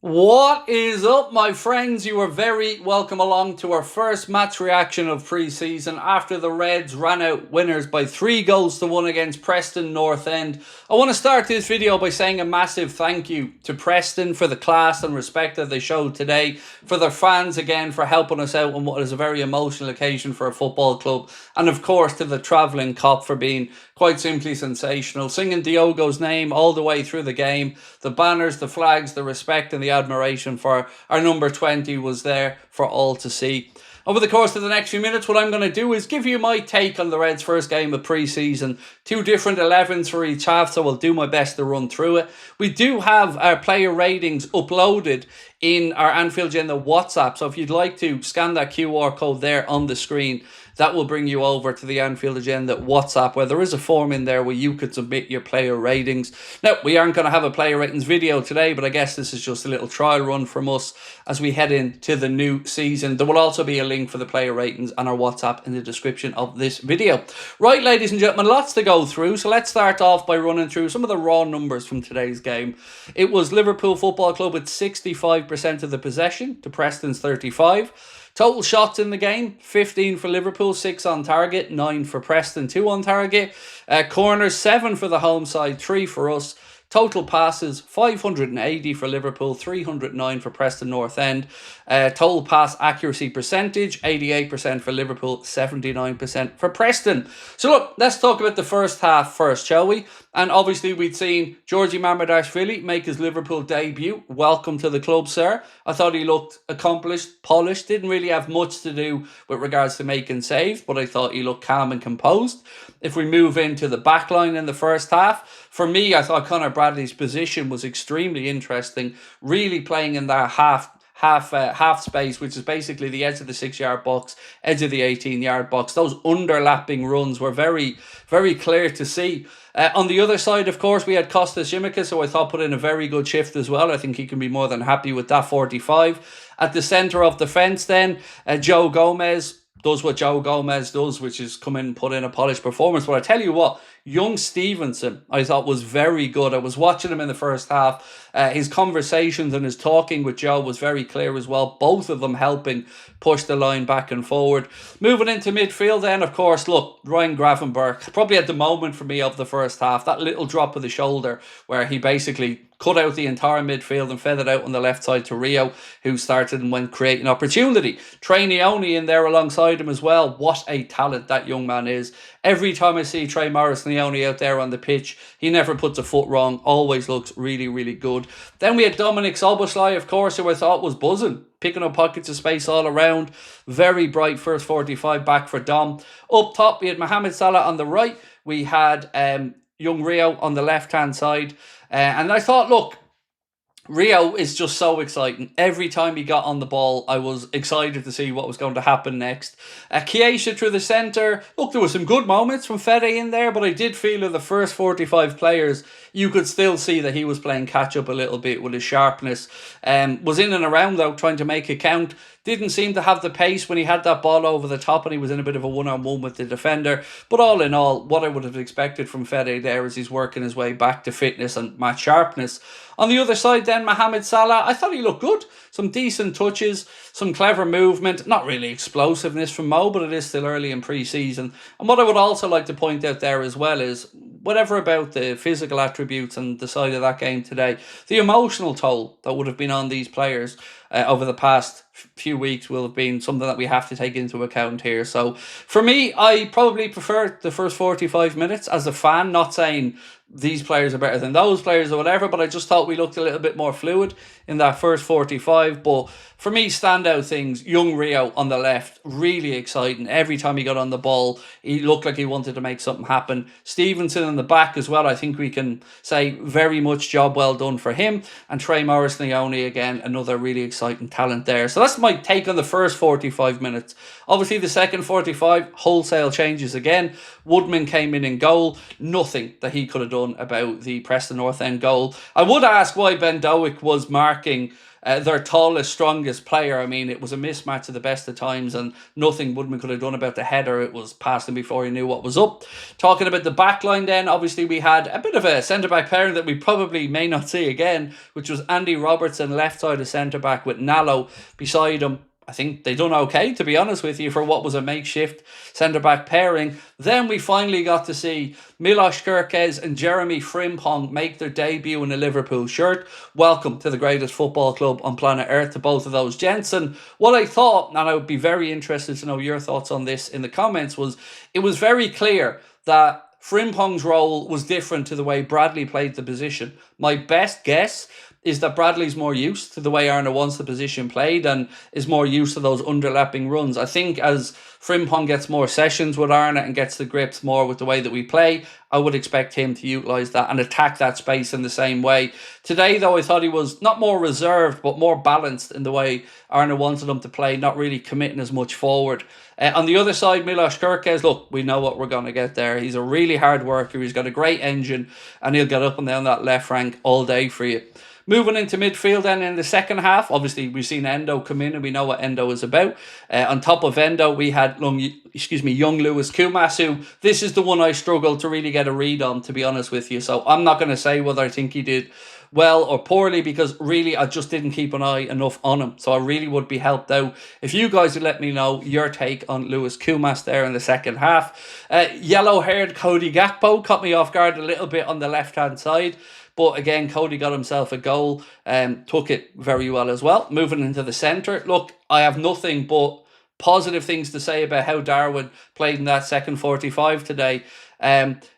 What is up, my friends? You are very welcome along to our first match reaction of pre-season after the Reds ran out winners by 3-1 against Preston North End. I want to start this video by saying a massive thank you to Preston for the class and respect that they showed today, for their fans again for helping us out on what is a very emotional occasion for a football club, and of course to the travelling cop for being quite simply sensational, singing DIOGO's name all the way through the game. The banners, the flags, the respect and the admiration for our number 20 was there for all to see. Over the course of the next few minutes, what I'm going to do is give you my take on the Reds' first game of pre-season. Two different 11s for each half, so I'll do my best to run through it. We do have our player ratings uploaded in our Anfield Agenda WhatsApp, so if you'd like to scan that QR code there on the screen, that will bring you over to the Anfield Agenda WhatsApp, where there is a form in there where you could submit your player ratings. Now, we aren't going to have a player ratings video today, but I guess this is just a little trial run from us as we head into the new season. There will also be a link for the player ratings on our WhatsApp in the description of this video. Right, ladies and gentlemen, lots to go through, so let's start off by running through some of the raw numbers from today's game. It was Liverpool Football Club with 65% of the possession to Preston's 35%. Total shots in the game, 15 for Liverpool, 6 on target, 9 for Preston, 2 on target. Corners, 7 for the home side, 3 for us. Total passes, 580 for Liverpool, 309 for Preston North End. Total pass accuracy percentage, 88% for Liverpool, 79% for Preston. So look, let's talk about the first half first, shall we? And obviously we'd seen Georgi Mamardashvili make his Liverpool debut. Welcome to the club, sir. I thought he looked accomplished, polished, didn't really have much to do with regards to making saves, but I thought he looked calm and composed. If we move into the back line in the first half, for me, I thought Conor Bradley's position was extremely interesting, really playing in that half space, which is basically the edge of the 6-yard box, edge of the 18-yard box. Those underlapping runs were very, very clear to see. On the other side, of course, we had Kostas Tsimikas, so I thought put in a very good shift as well. I think he can be more than happy with that 45. At the centre of the fence then, Joe Gomez does what Joe Gomez does, which is come in and put in a polished performance. But I tell you what, young Stevenson, I thought was very good. I was watching him in the first half. His conversations and his talking with Joe was very clear as well. Both of them helping push the line back and forward. Moving into midfield then, of course, look, Ryan Gravenberch, probably at the moment for me of the first half, that little drop of the shoulder where he basically cut out the entire midfield and fed it out on the left side to Rio, who started and went creating opportunity. Trey Neone in there alongside him as well. What a talent that young man is. Every time I see Trey Neone out there on the pitch, he never puts a foot wrong, always looks really, really good. Then we had Dominik Szoboszlai, of course, who I thought was buzzing, picking up pockets of space all around. Very bright first 45 back for Dom. Up top, we had Mohamed Salah on the right. We had young Rio on the left-hand side. And I thought, look, Rio is just so exciting. Every time he got on the ball, I was excited to see what was going to happen next. Chiesa through the centre. Look, there were some good moments from Fede in there, but I did feel of the first 45 players, you could still see that he was playing catch-up a little bit with his sharpness. Was in and around, though, trying to make it count. Didn't seem to have the pace when he had that ball over the top and he was in a bit of a one-on-one with the defender. But all in all, what I would have expected from Fede there is he's working his way back to fitness and match sharpness. On the other side then, Mohamed Salah, I thought he looked good. Some decent touches, some clever movement, not really explosiveness from Mo, but it is still early in pre-season. And what I would also like to point out there as well is, whatever about the physical attributes and the side of that game today, the emotional toll that would have been on these players over the past few weeks will have been something that we have to take into account here. So for me, I probably prefer the first 45 minutes as a fan, not saying these players are better than those players or whatever, but I just thought we looked a little bit more fluid in that first 45. But for me, standout things, young Rio on the left, really exciting. Every time he got on the ball, he looked like he wanted to make something happen. Stevenson in the back as well, I think we can say very much job well done for him. And Trey Neone again, another really exciting talent there. So that's my take on the first 45 minutes. Obviously, the second 45, wholesale changes again. Woodman came in goal. Nothing that he could have done done about the Preston North End goal. I would ask why Ben Dowick was marking their tallest, strongest player. I mean, it was a mismatch at the best of times, and nothing Woodman could have done about the header. It was past him before he knew what was up. Talking about the back line then, obviously we had a bit of a centre-back pairing that we probably may not see again, which was Andy Robertson, left side of centre-back, with Nallo beside him. I think they done okay, to be honest with you, for what was a makeshift centre-back pairing. Then we finally got to see Milos Kerkez and Jeremy Frimpong make their debut in a Liverpool shirt. Welcome to the greatest football club on planet Earth to both of those gents. And what I thought, and I would be very interested to know your thoughts on this in the comments, was it was very clear that Frimpong's role was different to the way Bradley played the position. My best guess is that Bradley's more used to the way Arna wants the position played and is more used to those underlapping runs. I think as Frimpong gets more sessions with Arna and gets the grips more with the way that we play, I would expect him to utilise that and attack that space in the same way. Today, though, I thought he was not more reserved, but more balanced in the way Arna wanted him to play, not really committing as much forward. On the other side, Milos Kerkez, look, we know what we're going to get there. He's a really hard worker. He's got a great engine, and he'll get up and down that left flank all day for you. Moving into midfield then in the second half, obviously we've seen Endo come in and we know what Endo is about. On top of Endo, we had young Lewis Kumas, who this is the one I struggled to really get a read on, to be honest with you. So I'm not going to say whether I think he did well or poorly, because really I just didn't keep an eye enough on him. So I really would be helped out if you guys would let me know your take on Lewis Kumas there in the second half. Yellow-haired Cody Gakpo caught me off guard a little bit on the left-hand side. But again, Cody got himself a goal, took it very well as well. Moving into the centre, look, I have nothing but positive things to say about how Darwin played in that second 45 today.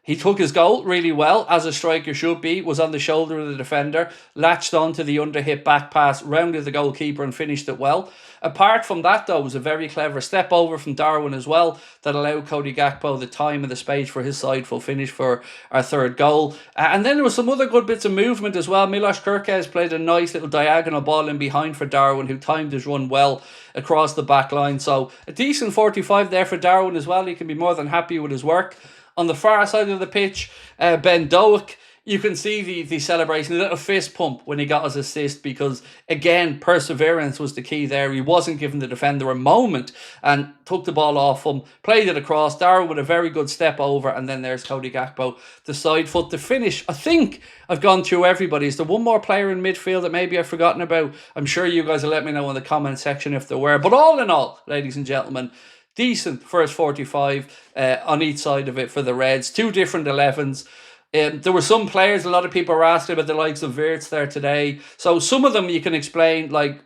He took his goal really well, as a striker should be, was on the shoulder of the defender, latched onto the underhit back pass, rounded the goalkeeper and finished it well. Apart from that, though, it was a very clever step over from Darwin as well that allowed Cody Gakpo the time and the space for his sideful finish for our third goal. And then there was some other good bits of movement as well. Milos Kerkez played a nice little diagonal ball in behind for Darwin, who timed his run well across the back line. So a decent 45 there for Darwin as well. He can be more than happy with his work. On the far side of the pitch, Ben Dowick, you can see the celebration, a little fist pump when he got his assist, because, again, perseverance was the key there. He wasn't giving the defender a moment and took the ball off him, played it across. Darwin with a very good step over, and then there's Cody Gakpo, the side foot to finish. I think I've gone through everybody. Is there one more player in midfield that maybe I've forgotten about? I'm sure you guys will let me know in the comment section if there were. But all in all, ladies and gentlemen, decent first 45 on each side of it for the Reds. Two different 11s. There were some players, a lot of people were asking about the likes of Wirtz there today. So some of them you can explain, like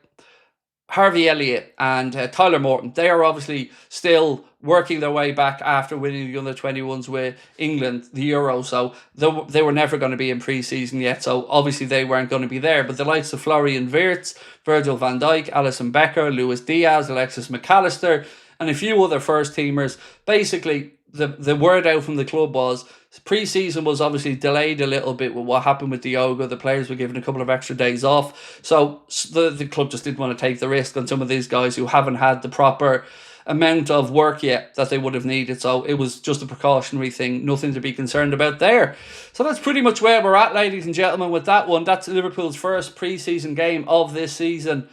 Harvey Elliott and Tyler Morton. They are obviously still working their way back after winning the under-21s with England, the Euro. So they were never going to be in pre-season yet. So obviously they weren't going to be there. But the likes of Florian Wirtz, Virgil van Dijk, Alisson Becker, Luis Diaz, Alexis McAllister, and a few other first-teamers. Basically, the word out from the club was pre-season was obviously delayed a little bit with what happened with DIOGO. The players were given a couple of extra days off. So the club just didn't want to take the risk on some of these guys who haven't had the proper amount of work yet that they would have needed. So it was just a precautionary thing, nothing to be concerned about there. So that's pretty much where we're at, ladies and gentlemen, with that one. That's Liverpool's first pre-season game of this season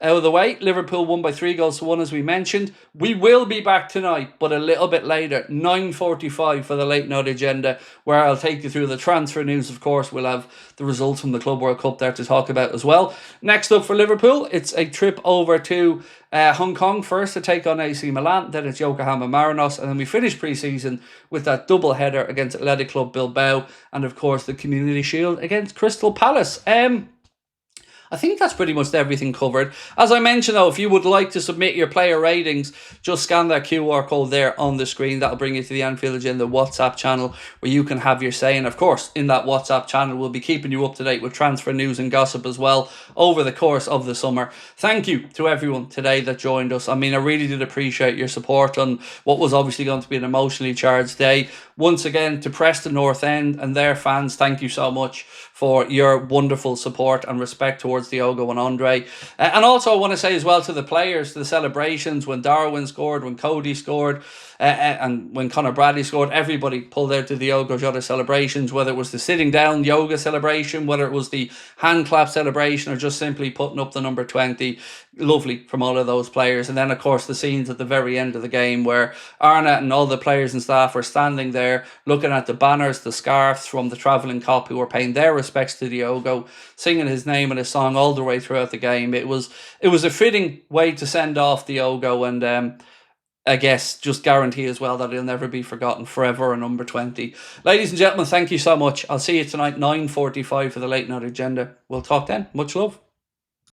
out of the way. Liverpool won by 3-1, as we mentioned. We will be back tonight, but a little bit later, 9:45 for the late night agenda, where I'll take you through the transfer news. Of course, we'll have the results from the Club World Cup there to talk about as well. Next up for Liverpool, it's a trip over to Hong Kong first to take on AC Milan, then it's Yokohama Marinos, and then we finish pre-season with that double header against Athletic Club Bilbao, and of course the Community Shield against Crystal Palace. I think that's pretty much everything covered. As I mentioned, though, if you would like to submit your player ratings, just scan that QR code there on the screen. That'll bring you to the Anfield Agenda WhatsApp channel where you can have your say. And of course, in that WhatsApp channel, we'll be keeping you up to date with transfer news and gossip as well over the course of the summer. Thank you to everyone today that joined us. I mean, I really did appreciate your support on what was obviously going to be an emotionally charged day. Once again, to Preston North End and their fans, thank you so much for your wonderful support and respect towards towards Diogo and Andre. And also I want to say as well to the players, to the celebrations, when Darwin scored, when Cody scored, and when Conor Bradley scored, everybody pulled out the Diogo Jota celebrations, whether it was the sitting down yoga celebration, whether it was the hand clap celebration, or just simply putting up the number 20. Lovely from all of those players. And then, of course, the scenes at the very end of the game where Arnott and all the players and staff were standing there looking at the banners, the scarves from the travelling cop who were paying their respects to Diogo, singing his name and his song all the way throughout the game. It was a fitting way to send off Diogo, and I guess just guarantee as well that he'll never be forgotten forever, a number 20. Ladies and gentlemen, thank you so much. I'll see you tonight, 9:45 for the late night agenda. We'll talk then. Much love.